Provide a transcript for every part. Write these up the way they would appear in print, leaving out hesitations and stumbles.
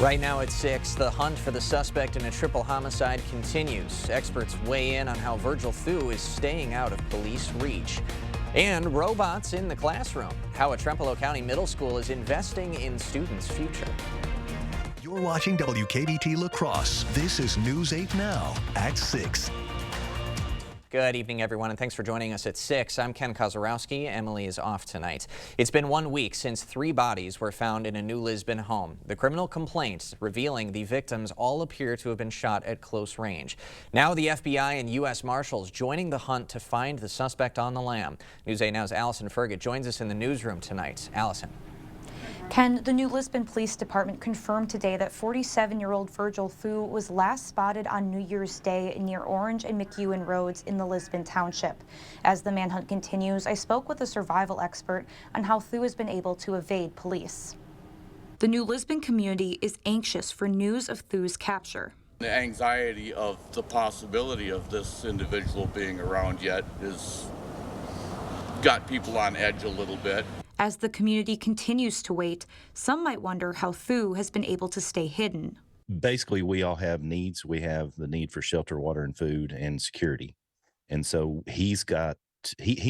Right now at 6, the hunt for the suspect in a triple homicide continues. Experts weigh in on how Virgil Thu is staying out of police reach. And robots in the classroom, how a Trempealeau County Middle School is investing in students' future. You're watching WKBT La Crosse. This is News 8 Now at 6. Good evening, everyone, and thanks for joining us at 6. I'm Ken Kozarowski. Emily is off tonight. It's been 1 week since 3 bodies were found in a New Lisbon home. The criminal complaint revealing the victims all appear to have been shot at close range. Now the FBI and U.S. Marshals joining the hunt to find the suspect on the lam. News 8 Now's Allison Ferget joins us in the newsroom tonight. Allison. Ken, the New Lisbon Police Department confirmed today that 47-year-old Virgil Thu was last spotted on New Year's Day near Orange and McEwen Roads in the Lisbon Township. As the manhunt continues, I spoke with a survival expert on how Thu has been able to evade police. The New Lisbon community is anxious for news of Thu's capture. The anxiety of the possibility of this individual being around yet has got people on edge a little bit. As the community continues to wait, some might wonder how Thu has been able to stay hidden. Basically, we all have needs. We have the need for shelter, water, and food, and security. And so he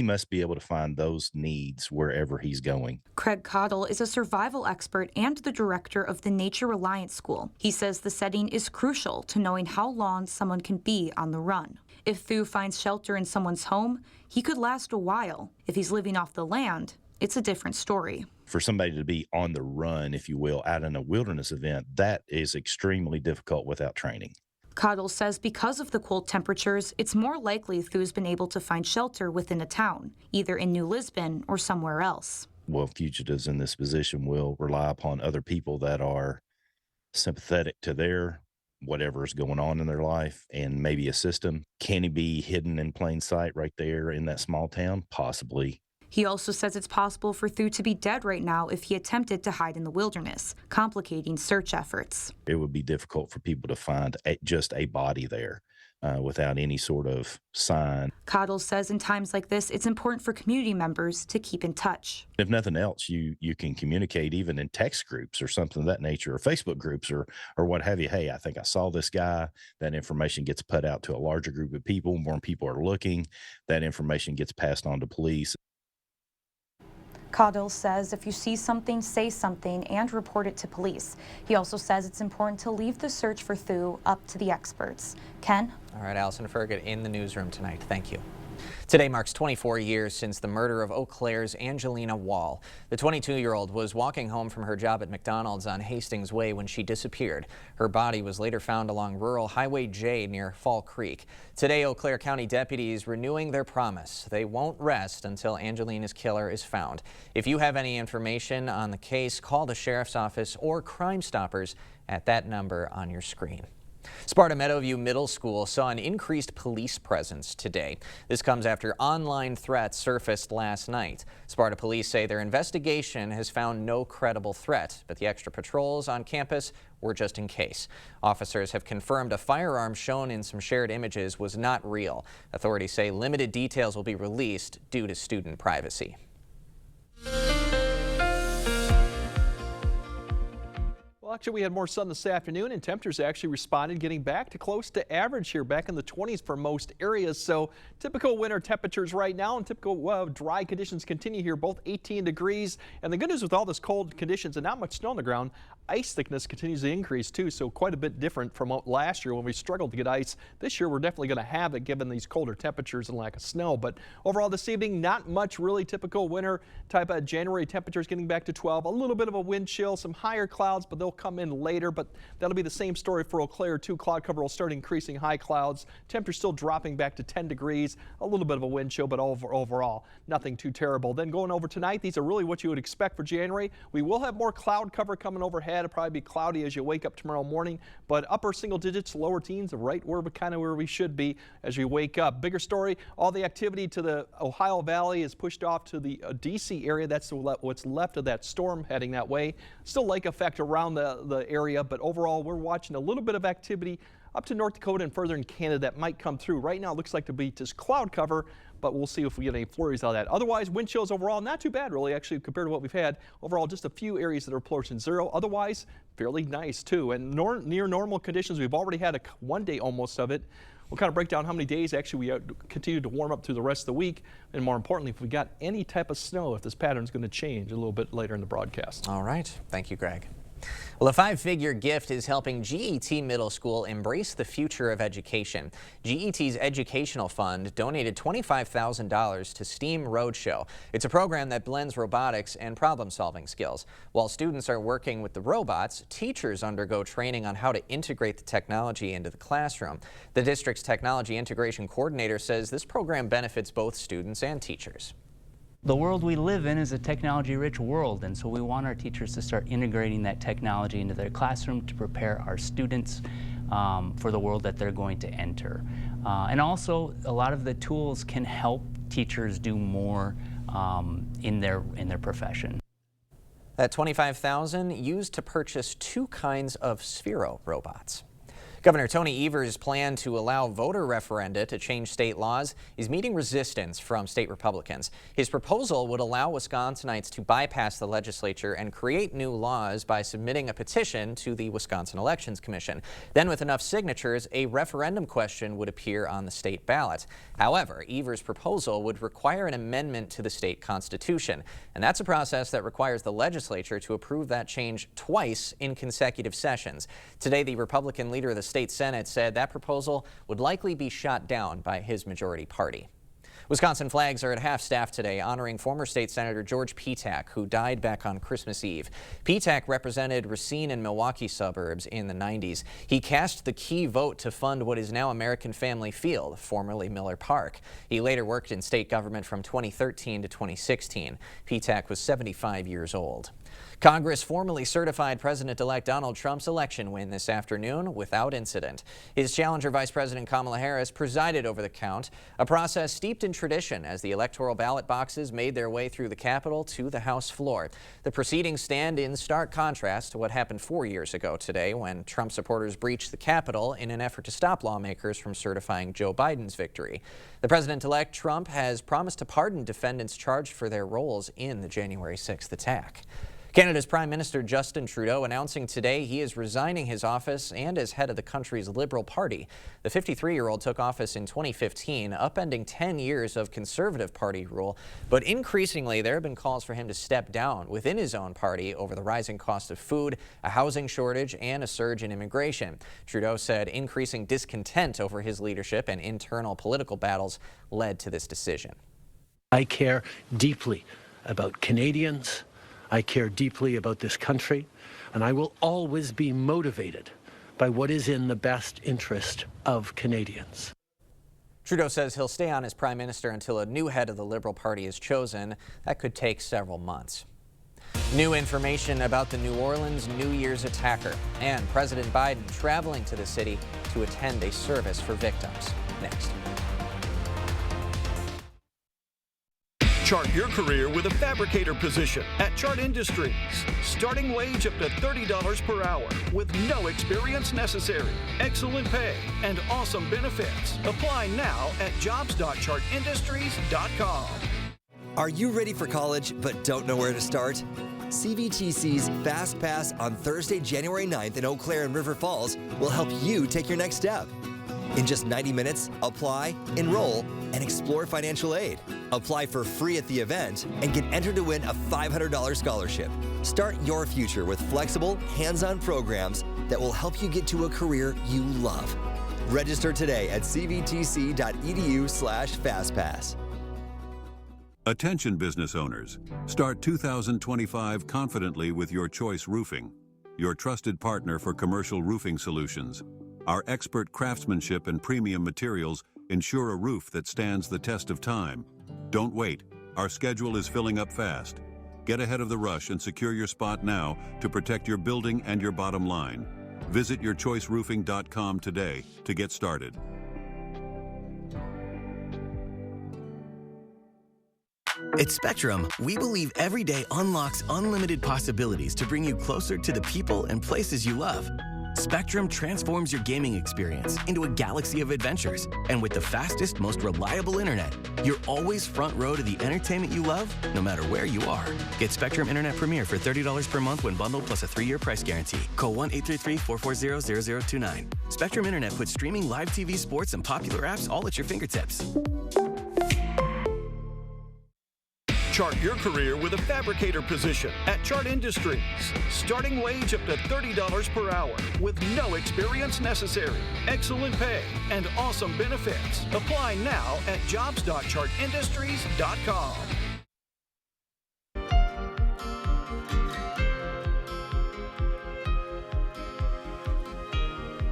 must be able to find those needs wherever he's going. Craig Cottle is a survival expert and the director of the Nature Reliance School. He says the setting is crucial to knowing how long someone can be on the run. If Thu finds shelter in someone's home, he could last a while. If he's living off the land, it's a different story. For somebody to be on the run, if you will, out in a wilderness event, that is extremely difficult without training. Cottle says because of the cold temperatures, it's more likely Thu's been able to find shelter within a town, either in New Lisbon or somewhere else. Well, fugitives in this position will rely upon other people that are sympathetic to their whatever is going on in their life and maybe assist them. Can he be hidden in plain sight right there in that small town? Possibly. He also says it's possible for Thu to be dead right now if he attempted to hide in the wilderness, complicating search efforts. It would be difficult for people to find just a body there without any sort of sign. Cottle says in times like this, it's important for community members to keep in touch. If nothing else, you can communicate even in text groups or something of that nature, or Facebook groups or what have you. Hey, I think I saw this guy. That information gets put out to a larger group of people. More people are looking. That information gets passed on to police. Cottle says if you see something, say something and report it to police. He also says it's important to leave the search for Thu up to the experts. Ken? All right, Allison Ferget in the newsroom tonight. Thank you. Today marks 24 years since the murder of Eau Claire's Angelina Wall. The 22-year-old was walking home from her job at McDonald's on Hastings Way when she disappeared. Her body was later found along rural Highway J near Fall Creek. Today, Eau Claire County deputies renewing their promise. They won't rest until Angelina's killer is found. If you have any information on the case, call the sheriff's office or Crime Stoppers at that number on your screen. Sparta Meadowview Middle School saw an increased police presence today. This comes after online threats surfaced last night. Sparta police say their investigation has found no credible threat, but the extra patrols on campus were just in case. Officers have confirmed a firearm shown in some shared images was not real. Authorities say limited details will be released due to student privacy. Well, actually, we had more sun this afternoon, and temperatures actually responded, getting back to close to average here, back in the 20s for most areas. So typical winter temperatures right now, and typical dry conditions continue here, both 18 degrees. And the good news with all this cold conditions and not much snow on the ground, ice thickness continues to increase too, so quite a bit different from last year when we struggled to get ice. This year we're definitely going to have it given these colder temperatures and lack of snow. But overall this evening, not much really typical winter type of January temperatures, getting back to 12. A little bit of a wind chill, some higher clouds, but they'll come in later. But that'll be the same story for Eau Claire too. Cloud cover will start increasing, high clouds. Temperature still dropping back to 10 degrees. A little bit of a wind chill, but overall nothing too terrible. Then going over tonight, these are really what you would expect for January. We will have more cloud cover coming overhead. It'll probably be cloudy as you wake up tomorrow morning, but upper single digits, lower teens, right where we should be as you wake up. Bigger story, all the activity to the Ohio Valley is pushed off to the DC area. That's what's left of that storm heading that way. Still lake effect around the area, but overall we're watching a little bit of activity up to North Dakota and further in Canada that might come through. Right now it looks like to be just cloud cover, but we'll see if we get any flurries out of that. Otherwise, wind chills overall not too bad really, actually, compared to what we've had. Overall, just a few areas that are approaching zero. Otherwise, fairly nice too. And near normal conditions. We've already had one day almost of it. We'll kind of break down how many days actually we continue to warm up through the rest of the week. And more importantly, if we got any type of snow, if this pattern is going to change a little bit later in the broadcast. All right. Thank you, Greg. Well, a 5-figure gift is helping GET Middle School embrace the future of education. GET's Educational Fund donated $25,000 to STEAM Roadshow. It's a program that blends robotics and problem-solving skills. While students are working with the robots, teachers undergo training on how to integrate the technology into the classroom. The district's technology integration coordinator says this program benefits both students and teachers. The world we live in is a technology-rich world, and so we want our teachers to start integrating that technology into their classroom to prepare our students for the world that they're going to enter. And also, a lot of the tools can help teachers do more in their profession. That $25,000 used to purchase 2 kinds of Sphero robots. Governor Tony Evers' plan to allow voter referenda to change state laws is meeting resistance from state Republicans. His proposal would allow Wisconsinites to bypass the legislature and create new laws by submitting a petition to the Wisconsin Elections Commission. Then, with enough signatures, a referendum question would appear on the state ballot. However, Evers' proposal would require an amendment to the state constitution, and that's a process that requires the legislature to approve that change twice in consecutive sessions. Today, the Republican leader of the State Senate said that proposal would likely be shot down by his majority party. Wisconsin flags are at half-staff today, honoring former state senator George Petak, who died back on Christmas Eve. Petak represented Racine and Milwaukee suburbs in the 90s. He cast the key vote to fund what is now American Family Field, formerly Miller Park. He later worked in state government from 2013 to 2016. Petak was 75 years old. Congress formally certified President-elect Donald Trump's election win this afternoon without incident. His challenger, Vice President Kamala Harris, presided over the count, a process steeped in tradition as the electoral ballot boxes made their way through the Capitol to the House floor. The proceedings stand in stark contrast to what happened 4 years ago today when Trump supporters breached the Capitol in an effort to stop lawmakers from certifying Joe Biden's victory. The President-elect Trump has promised to pardon defendants charged for their roles in the January 6th attack. Canada's Prime Minister Justin Trudeau announcing today he is resigning his office and as head of the country's Liberal Party. The 53-year-old took office in 2015, upending 10 years of Conservative Party rule, but increasingly there have been calls for him to step down within his own party over the rising cost of food, a housing shortage, and a surge in immigration. Trudeau said increasing discontent over his leadership and internal political battles led to this decision. I care deeply about Canadians. I care deeply about this country, and I will always be motivated by what is in the best interest of Canadians. Trudeau says he'll stay on as Prime Minister until a new head of the Liberal Party is chosen. That could take several months. New information about the New Orleans New Year's attacker and President Biden traveling to the city to attend a service for victims. Next. Chart your career with a fabricator position at Chart Industries. Starting wage up to $30 per hour with no experience necessary. Excellent pay and awesome benefits. Apply now at jobs.chartindustries.com. Are you ready for college but don't know where to start? CVTC's Fast Pass on Thursday, January 9th in Eau Claire and River Falls will help you take your next step. In just 90 minutes, apply, enroll, and explore financial aid. Apply for free at the event and get entered to win a $500 scholarship. Start your future with flexible, hands-on programs that will help you get to a career you love. Register today at cvtc.edu/fastpass. Attention business owners. Start 2025 confidently with Your Choice Roofing, your trusted partner for commercial roofing solutions. Our expert craftsmanship and premium materials ensure a roof that stands the test of time. Don't wait. Our schedule is filling up fast. Get ahead of the rush and secure your spot now to protect your building and your bottom line. Visit yourchoiceroofing.com today to get started. At Spectrum, we believe every day unlocks unlimited possibilities to bring you closer to the people and places you love. Spectrum transforms your gaming experience into a galaxy of adventures. And with the fastest, most reliable internet, you're always front row to the entertainment you love, no matter where you are. Get Spectrum Internet Premier for $30 per month when bundled plus a 3-year price guarantee. Call 1-833-440-0029. Spectrum Internet puts streaming live TV, sports, and popular apps all at your fingertips. Chart your career with a fabricator position at Chart Industries. Starting wage up to $30 per hour with no experience necessary. Excellent pay and awesome benefits. Apply now at jobs.chartindustries.com.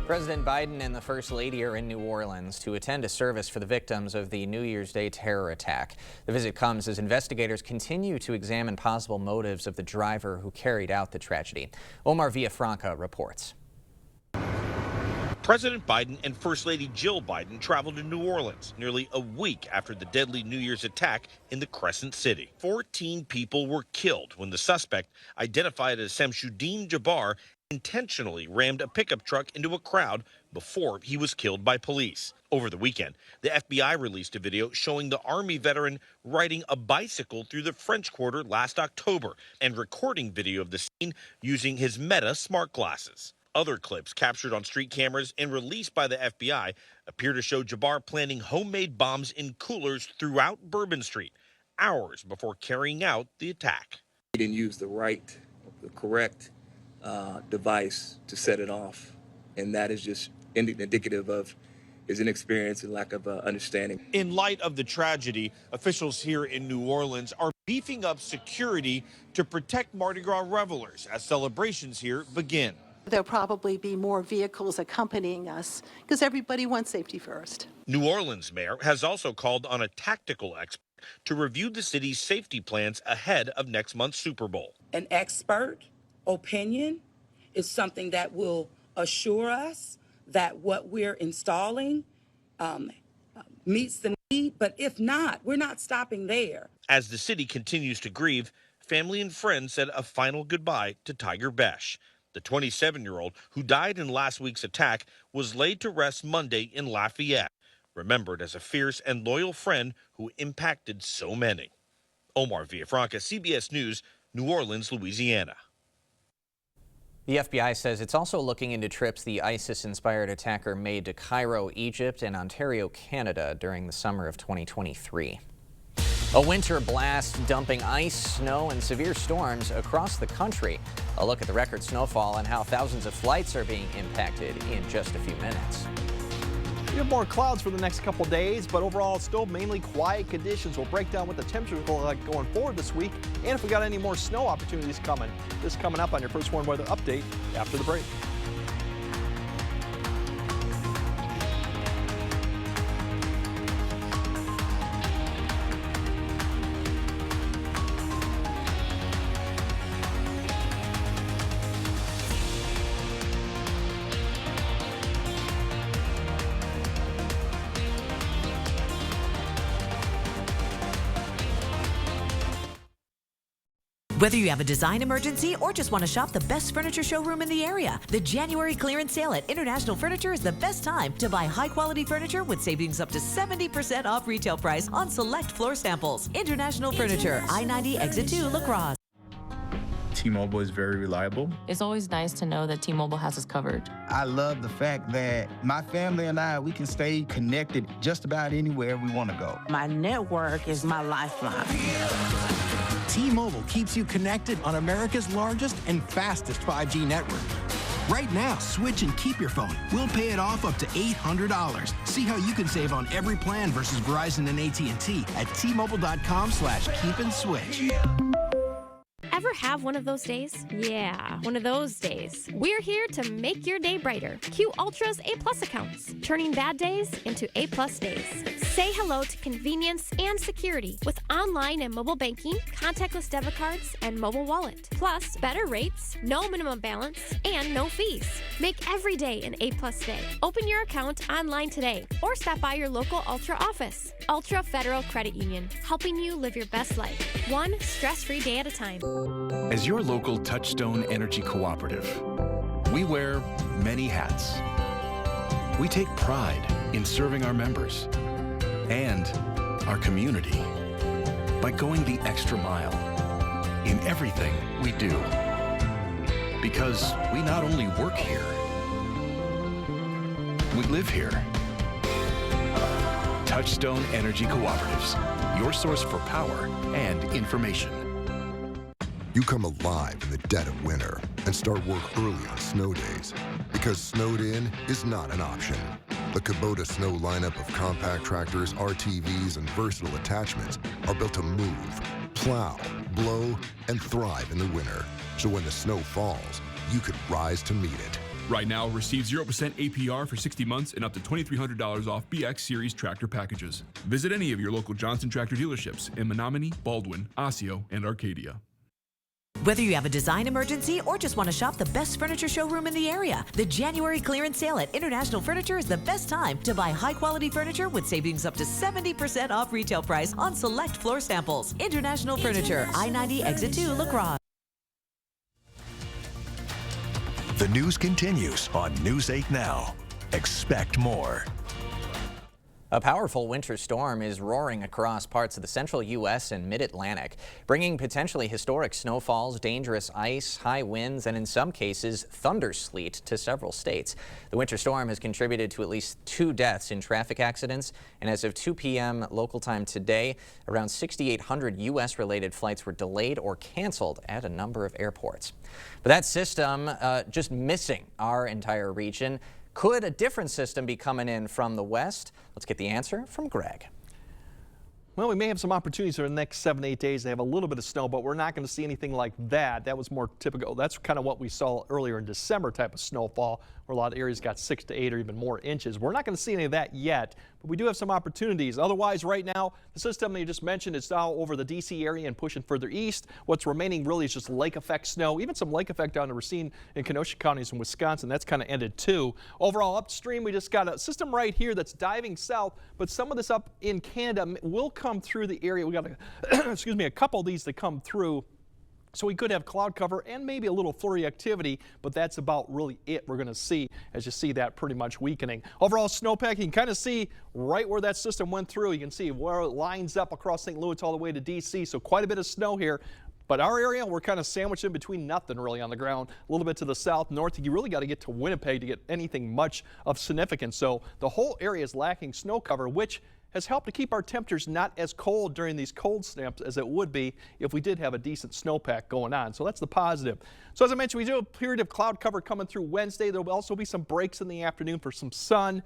President Biden and the First Lady are in New Orleans to attend a service for the victims of the New Year's Day terror attack. The visit comes as investigators continue to examine possible motives of the driver who carried out the tragedy. Omar Villafranca reports. President Biden and First Lady Jill Biden traveled to New Orleans nearly a week after the deadly New Year's attack in the Crescent City. 14 people were killed when the suspect, identified as Samshuddin Jabbar, intentionally rammed a pickup truck into a crowd before he was killed by police. Over the weekend, the FBI released a video showing the Army veteran riding a bicycle through the French Quarter last October and recording video of the scene using his Meta smart glasses. Other clips captured on street cameras and released by the FBI appear to show Jabbar planting homemade bombs in coolers throughout Bourbon Street, hours before carrying out the attack. He didn't use the correct device to set it off, and that is just indicative of his inexperience and lack of understanding. In light of the tragedy, officials here in New Orleans are beefing up security to protect Mardi Gras revelers as celebrations here begin. There'll probably be more vehicles accompanying us because everybody wants safety first. New Orleans mayor has also called on a tactical expert to review the city's safety plans ahead of next month's Super Bowl. An expert opinion is something that will assure us that what we're installing meets the need, but if not, we're not stopping there. As the city continues to grieve, family and friends said a final goodbye to Tiger Besh. The 27-year-old who died in last week's attack was laid to rest Monday in Lafayette, remembered as a fierce and loyal friend who impacted so many. Omar Villafranca, CBS News, New Orleans, Louisiana. The FBI says it's also looking into trips the ISIS-inspired attacker made to Cairo, Egypt, and Ontario, Canada during the summer of 2023. A winter blast dumping ice, snow, and severe storms across the country. A look at the record snowfall and how thousands of flights are being impacted in just a few minutes. We have more clouds for the next couple days, but overall still mainly quiet conditions. We'll break down what the temperatures will look like going forward this week, and if we got any more snow opportunities coming. This coming up on your First Warn Weather Update after the break. Whether you have a design emergency or just want to shop the best furniture showroom in the area, the January clearance sale at International Furniture is the best time to buy high-quality furniture with savings up to 70% off retail price on select floor samples. International Furniture, I-90 Exit 2, La Crosse. T-Mobile is very reliable. It's always nice to know that T-Mobile has us covered. I love the fact that my family and I, we can stay connected just about anywhere we want to go. My network is my lifeline. T-Mobile keeps you connected on America's largest and fastest 5G network. Right now, switch and keep your phone. We'll pay it off up to $800. See how you can save on every plan versus Verizon and AT&T at T-Mobile.com/keep-and-switch. Ever have one of those days? Yeah, one of those days. We're here to make your day brighter. Q Ultra's A+ accounts, turning bad days into A+ days. Say hello to convenience and security with online and mobile banking, contactless debit cards, and mobile wallet. Plus, better rates, no minimum balance, and no fees. Make every day an A+ day. Open your account online today or stop by your local Ultra office. Ultra Federal Credit Union, helping you live your best life, one stress-free day at a time. As your local Touchstone Energy Cooperative, We wear many hats. We take pride in serving our members and our community by going the extra mile in everything we do. Because we not only work here, we live here. Touchstone Energy Cooperatives, your source for power and information. You come alive in the dead of winter and start work early on snow days because snowed in is not an option. The Kubota Snow lineup of compact tractors, RTVs, and versatile attachments are built to move, plow, blow, and thrive in the winter. So when the snow falls, you could rise to meet it. Right now, receive 0% APR for 60 months and up to $2,300 off BX Series tractor packages. Visit any of your local Johnson Tractor dealerships in Menominee, Baldwin, Osseo, and Arcadia. Whether you have a design emergency or just want to shop the best furniture showroom in the area, the January clearance sale at International Furniture is the best time to buy high-quality furniture with savings up to 70% off retail price on select floor samples. International Furniture, I-90 Exit 2, La Crosse. The news continues on News 8 Now. Expect more. A powerful winter storm is roaring across parts of the central U.S. and mid-Atlantic, bringing potentially historic snowfalls, dangerous ice, high winds, and in some cases, thunder sleet to several states. The winter storm has contributed to at least 2 deaths in traffic accidents, and as of 2 p.m. local time today, around 6,800 U.S.-related flights were delayed or canceled at a number of airports. But that system just missing our entire region. Could a different system be coming in from the west? Let's get the answer from Greg. Well, we may have some opportunities for the next 7 to 8 days to have a little bit of snow, but we're not going to see anything like that. That was more typical. That's kind of what we saw earlier in December type of snowfall, where a lot of areas got 6 to 8 or even more inches. We're not going to see any of that yet, but we do have some opportunities. Otherwise, right now, the system that you just mentioned is now over the D.C. area and pushing further east. What's remaining really is just lake effect snow, even some lake effect down to Racine and Kenosha counties in Wisconsin. That's kind of ended too. Overall, upstream, we just got a system right here that's diving south, but some of this up in Canada will come through the area. We got excuse me, a couple of these that come through. So we could have cloud cover and maybe a little flurry activity, but that's about really it we're going to see as you see that pretty much weakening. Overall snowpack, you can kind of see right where that system went through. You can see where it lines up across St. Louis all the way to D.C. So quite a bit of snow here. But our area, we're kind of sandwiched in between nothing really on the ground. A little bit to the south, north. You really got to get to Winnipeg to get anything much of significance. So the whole area is lacking snow cover, which has helped to keep our temperatures not as cold during these cold snaps as it would be if we did have a decent snowpack going on. So that's the positive. So as I mentioned, we do have a period of cloud cover coming through Wednesday. There will also be some breaks in the afternoon for some sun.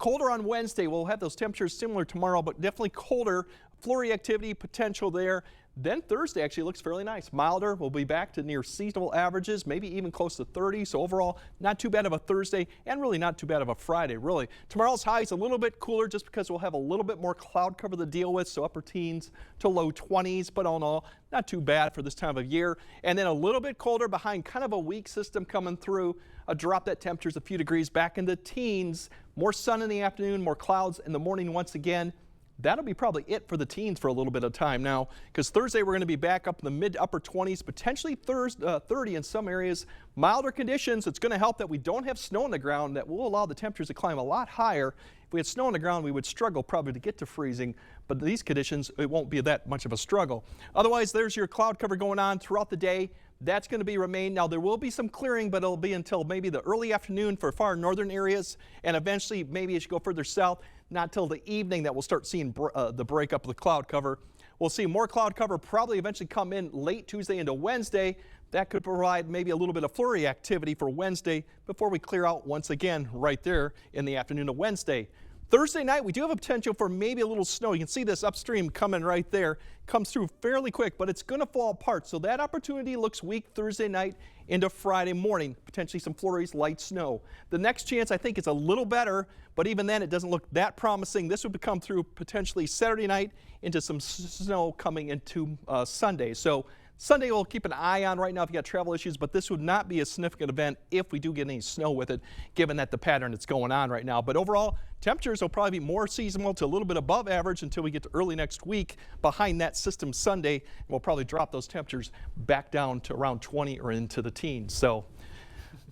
Colder on Wednesday. We'll have those temperatures similar tomorrow, but definitely colder. Flurry activity potential there. Then Thursday actually looks fairly nice. Milder, we'll be back to near seasonal averages, maybe even close to 30. So overall, not too bad of a Thursday and really not too bad of a Friday, really. Tomorrow's high is a little bit cooler just because we'll have a little bit more cloud cover to deal with. So upper teens to low 20s, but all in all, not too bad for this time of year. And then a little bit colder behind kind of a weak system coming through. A drop that temperatures a few degrees back into teens. More sun in the afternoon, more clouds in the morning once again. That'll be probably it for the teens for a little bit of time now, because Thursday we're going to be back up in the mid to upper 20s, potentially 30 in some areas. Milder conditions. It's going to help that we don't have snow on the ground. That will allow the temperatures to climb a lot higher. If we had snow on the ground, we would struggle probably to get to freezing, but these conditions, it won't be that much of a struggle. Otherwise, there's your cloud cover going on throughout the day. That's going to remain. Now, there will be some clearing, but it'll be until maybe the early afternoon for far northern areas, and eventually, maybe as you go further south, not till the evening that we'll start seeing the breakup of the cloud cover. We'll see more cloud cover probably eventually come in late Tuesday into Wednesday. That could provide maybe a little bit of flurry activity for Wednesday before we clear out once again right there in the afternoon of Wednesday. Thursday night, we do have a potential for maybe a little snow. You can see this upstream coming right there. Comes through fairly quick, but it's going to fall apart. So that opportunity looks weak Thursday night into Friday morning. Potentially some flurries, light snow. The next chance, I think, is a little better, but even then, it doesn't look that promising. This would come through potentially Saturday night into some snow coming into Sunday. So Sunday we'll keep an eye on right now if you got travel issues, but this would not be a significant event if we do get any snow with it, given that the pattern that's going on right now. But overall, temperatures will probably be more seasonal to a little bit above average until we get to early next week. Behind that system Sunday, we'll probably drop those temperatures back down to around 20 or into the teens. So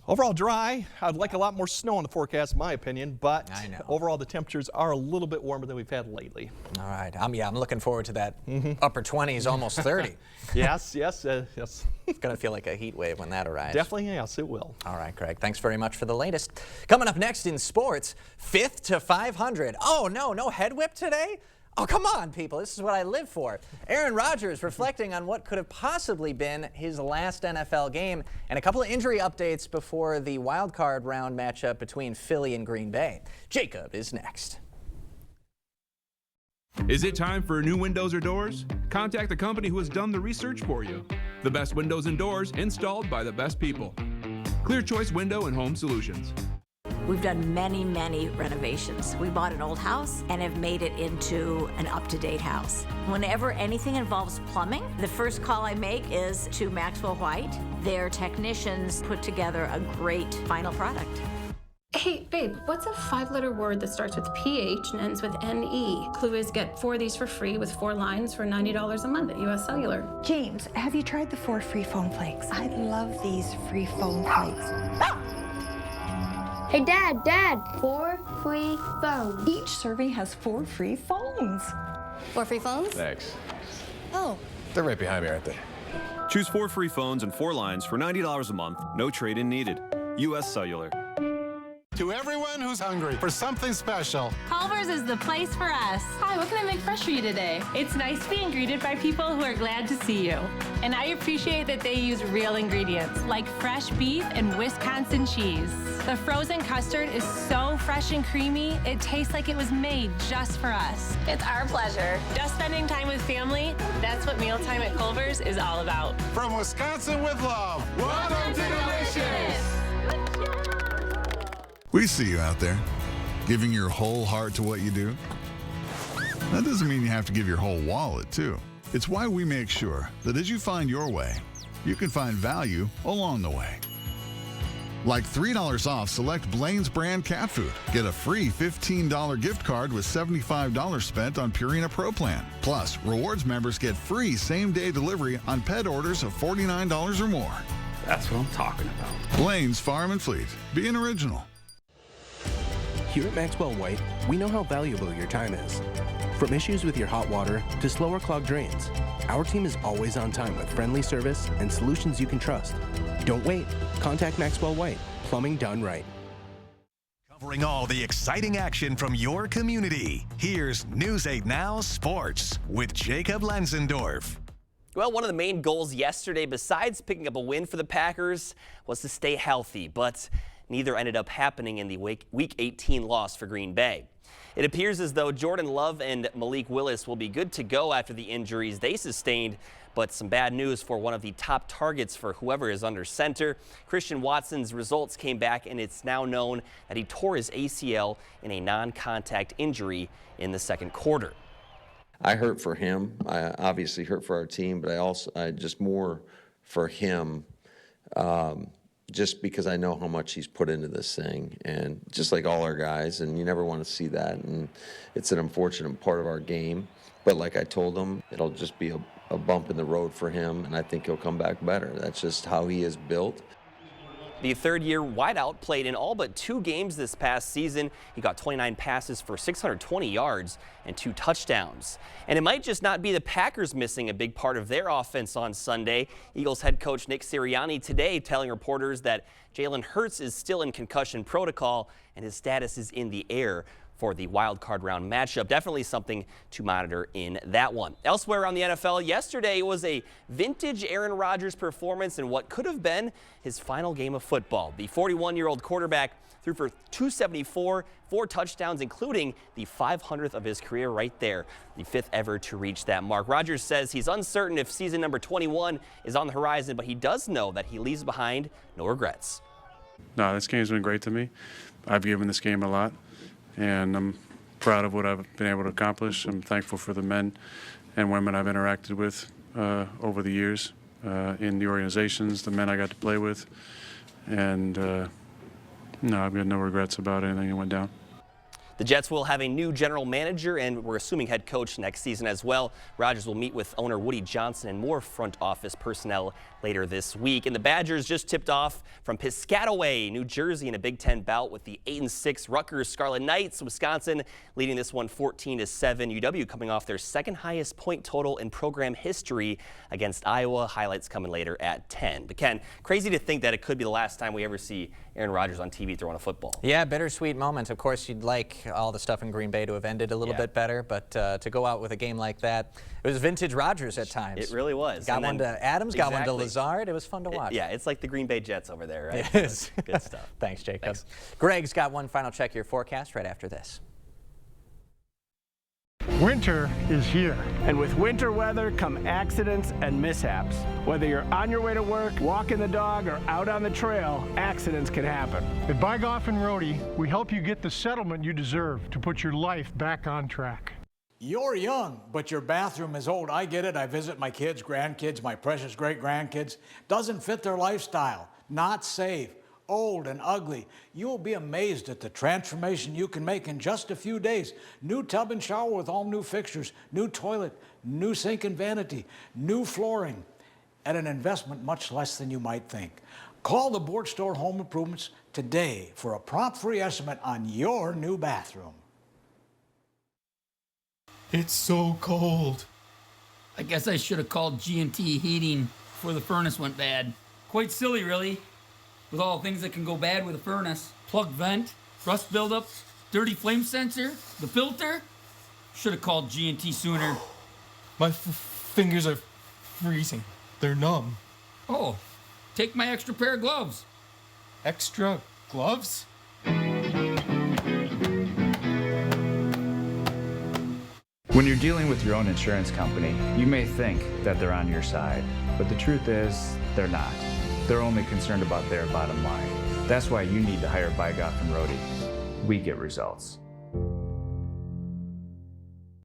Overall dry. I'd like a lot more snow in the forecast, in my opinion, but I know. Overall the temperatures are a little bit warmer than we've had lately. All right. I'm looking forward to that upper 20s, almost 30. Yes. It's going to feel like a heat wave when that arrives. Definitely, yes, it will. All right, Craig. Thanks very much for the latest. Coming up next in sports, 5th to 500. Oh, no head whip today? Oh, come on, people. This is what I live for. Aaron Rodgers reflecting on what could have possibly been his last NFL game, and a couple of injury updates before the wild card round matchup between Philly and Green Bay. Jacob is next. Is it time for new windows or doors? Contact the company who has done the research for you. The best windows and doors installed by the best people. Clear Choice Window and Home Solutions. We've done many renovations. We bought an old house and have made it into an up-to-date house. Whenever anything involves plumbing, the first call I make is to Maxwell White. Their technicians put together a great final product. Hey, babe, what's a 5-letter word that starts with PH and ends with NE? Clue is get 4 of these for free with 4 lines for $90 a month at US Cellular. James, have you tried the 4 free phone flakes? I love these free phone flakes. Hey, Dad, 4 free phones. Each serving has 4 free phones. 4 free phones? Thanks. Oh. They're right behind me, aren't they? Choose 4 free phones and 4 lines for $90 a month. No trade-in needed. US Cellular. To everyone who's hungry for something special, Culver's is the place for us. Hi, what can I make fresh for you today? It's nice being greeted by people who are glad to see you. And I appreciate that they use real ingredients, like fresh beef and Wisconsin cheese. The frozen custard is so fresh and creamy, it tastes like it was made just for us. It's our pleasure. Just spending time with family, that's what mealtime at Culver's is all about. from Wisconsin with love, welcome to Delicious! We see you out there, giving your whole heart to what you do. That doesn't mean you have to give your whole wallet, too. It's why we make sure that as you find your way, you can find value along the way. Like $3 off select Blaine's brand cat food. Get a free $15 gift card with $75 spent on Purina Pro Plan. Plus, rewards members get free same-day delivery on pet orders of $49 or more. That's what I'm talking about. Blaine's Farm and Fleet. Be an original. Here at Maxwell White, we know how valuable your time is. From issues with your hot water to slower clogged drains, our team is always on time with friendly service and solutions you can trust. Don't wait. Contact Maxwell White. Plumbing done right. Covering all the exciting action from your community. Here's News 8 Now Sports with Jacob Lenzendorf. Well, one of the main goals yesterday, besides picking up a win for the Packers, was to stay healthy, but neither ended up happening in the Week 18 loss for Green Bay. It appears as though Jordan Love and Malik Willis will be good to go after the injuries they sustained, but some bad news for one of the top targets for whoever is under center. Christian Watson's results came back, and it's now known that he tore his ACL in a non-contact injury in the second quarter. I hurt for him. I obviously hurt for our team, but I just more for him. Just because I know how much he's put into this thing, and just like all our guys, and you never want to see that, and it's an unfortunate part of our game. But like I told him, it'll just be a bump in the road for him, and I think he'll come back better. That's just how he is built. The third-year wideout played in all but 2 games this past season. He got 29 passes for 620 yards and 2 touchdowns. And it might just not be the Packers missing a big part of their offense on Sunday. Eagles head coach Nick Sirianni today telling reporters that Jalen Hurts is still in concussion protocol and his status is in the air for the wild card round matchup. Definitely something to monitor in that one. Elsewhere around the NFL, yesterday was a vintage Aaron Rodgers performance in what could have been his final game of football. The 41-year-old quarterback threw for 274, 4 touchdowns, including the 500th of his career right there, the 5th ever to reach that mark. Rodgers says he's uncertain if season number 21 is on the horizon, but he does know that he leaves behind no regrets. No, this game's been great to me. I've given this game a lot, and I'm proud of what I've been able to accomplish. I'm thankful for the men and women I've interacted with over the years in the organizations, the men I got to play with, and no, I've got no regrets about anything that went down. The Jets will have a new general manager and we're assuming head coach next season as well. Rodgers will meet with owner Woody Johnson and more front office personnel later this week. And the Badgers just tipped off from Piscataway, New Jersey in a Big Ten bout with the 8-6 Rutgers Scarlet Knights. Wisconsin leading this one 14-7. UW coming off their second highest point total in program history against Iowa. Highlights coming later at 10. But Ken, crazy to think that it could be the last time we ever see Aaron Rodgers on TV throwing a football. Yeah, bittersweet moment. Of course, you'd like all the stuff in Green Bay to have ended a little bit better, but to go out with a game like that, it was vintage Rodgers at times. It really was. Got one to Adams, got one to Lazard. It was fun to watch. Yeah, it's like the Green Bay Jets over there, right? It is. Good stuff. Thanks, Jacob. Thanks. Greg's got one final check of your forecast right after this. Winter is here. And with winter weather come accidents and mishaps. Whether you're on your way to work, walking the dog, or out on the trail, accidents can happen. At Bygoff and Rohde, we help you get the settlement you deserve to put your life back on track. You're young, but your bathroom is old. I get it. I visit my kids, grandkids, my precious great-grandkids. Doesn't fit their lifestyle. Not safe. Old and ugly. You'll be amazed at the transformation you can make in just a few days. New tub and shower with all new fixtures, new toilet, new sink and vanity, new flooring, at an investment much less than you might think. Call the Board Store Home Improvements today for a prompt free estimate on your new bathroom. It's so cold. I guess I should have called G&T Heating before the furnace went bad. Quite silly, really. With all the things that can go bad with a furnace. Plug vent, rust buildup, dirty flame sensor, the filter. Should have called G&T sooner. My fingers are freezing. They're numb. Oh, take my extra pair of gloves. Extra gloves? When you're dealing with your own insurance company, you may think that they're on your side, but the truth is, they're not. They're only concerned about their bottom line. That's why you need to hire Bygoff and Rohde. We get results.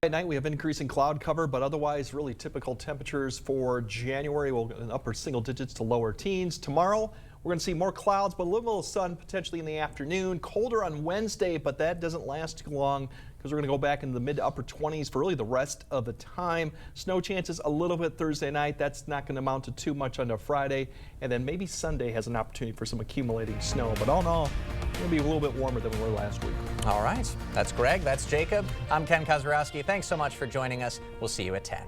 At night we have increasing cloud cover, but otherwise really typical temperatures for January. We'll get in upper single digits to lower teens. Tomorrow we're going to see more clouds, but a little sun potentially in the afternoon. Colder on Wednesday, but that doesn't last too long because we're going to go back into the mid to upper 20s for really the rest of the time. Snow chances a little bit Thursday night. That's not going to amount to too much on Friday. And then maybe Sunday has an opportunity for some accumulating snow. But all in all, it's going to be a little bit warmer than we were last week. All right. That's Greg. That's Jacob. I'm Ken Kozarowski. Thanks so much for joining us. We'll see you at 10.